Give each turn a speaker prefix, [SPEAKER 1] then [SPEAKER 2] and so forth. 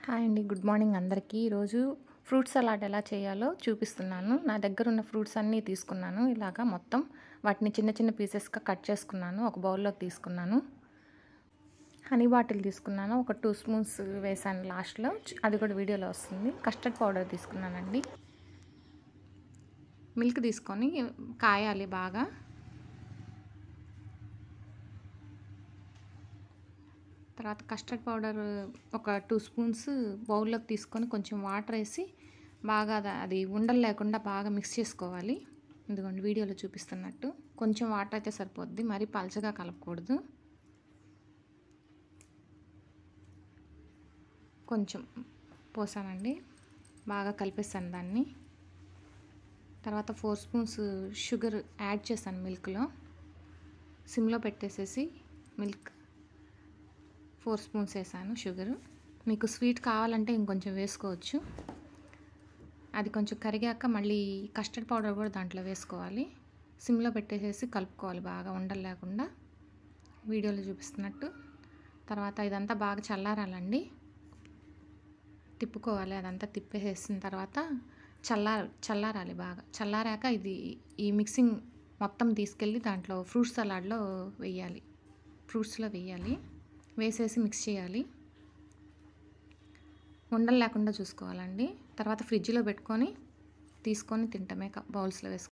[SPEAKER 1] Hi అండి, good morning అందరికీ. ఈరోజు ఫ్రూట్ సలాడ్ ఎలా చేయాలో చూపిస్తున్నాను. నా దగ్గర ఉన్న ఫ్రూట్స్ అన్నీ తీసుకున్నాను. ఇలాగా మొత్తం వాటిని చిన్న చిన్న పీసెస్గా కట్ చేసుకున్నాను. ఒక బౌల్లోకి తీసుకున్నాను. హనీ బాటిల్ తీసుకున్నాను. ఒక 2 స్పూన్స్ వేసాను లాస్ట్లో, అది కూడా వీడియోలో వస్తుంది. కస్టర్డ్ పౌడర్ తీసుకున్నానండి. మిల్క్ తీసుకొని కాయాలి బాగా. తర్వాత కస్టర్డ్ పౌడర్ ఒక 2 స్పూన్స్ బౌల్లోకి తీసుకొని కొంచెం వాటర్ వేసి బాగా అది ఉండలు లేకుండా బాగా మిక్స్ చేసుకోవాలి. ఇదిగోండి వీడియోలో చూపిస్తున్నట్టు కొంచెం వాటర్ అయితే సరిపోద్ది, మరి పలచగా కలపకూడదు. కొంచెం పోసానండి, బాగా కలిపేసాను దాన్ని. తర్వాత 4 స్పూన్స్ షుగర్ యాడ్ చేశాను మిల్క్లో. సిమ్లో పెట్టేసేసి మిల్క్ 4 స్పూన్స్ వేసాను షుగరు. మీకు స్వీట్ కావాలంటే ఇంకొంచెం వేసుకోవచ్చు. అది కొంచెం కరిగాక మళ్ళీ కస్టర్డ్ పౌడర్ కూడా దాంట్లో వేసుకోవాలి. సిమ్లో పెట్టేసేసి కలుపుకోవాలి బాగా ఉండలు లేకుండా, వీడియోలో చూపిస్తున్నట్టు. తర్వాత ఇదంతా బాగా చల్లారాలండి, తిప్పుకోవాలి. అదంతా తిప్పేసేసిన తర్వాత చల్లారాలి బాగా. చల్లారాక ఈ మిక్సింగ్ మొత్తం తీసుకెళ్ళి దాంట్లో ఫ్రూట్ సలాడ్లో వేయాలి, ఫ్రూట్స్లో వేయాలి. వేసేసి మిక్స్ చేయాలి, ఉండలు లేకుండా చూసుకోవాలండి. తర్వాత ఫ్రిడ్జ్లో పెట్టుకొని తీసుకొని తింటామే బౌల్స్లో వేసుకొని.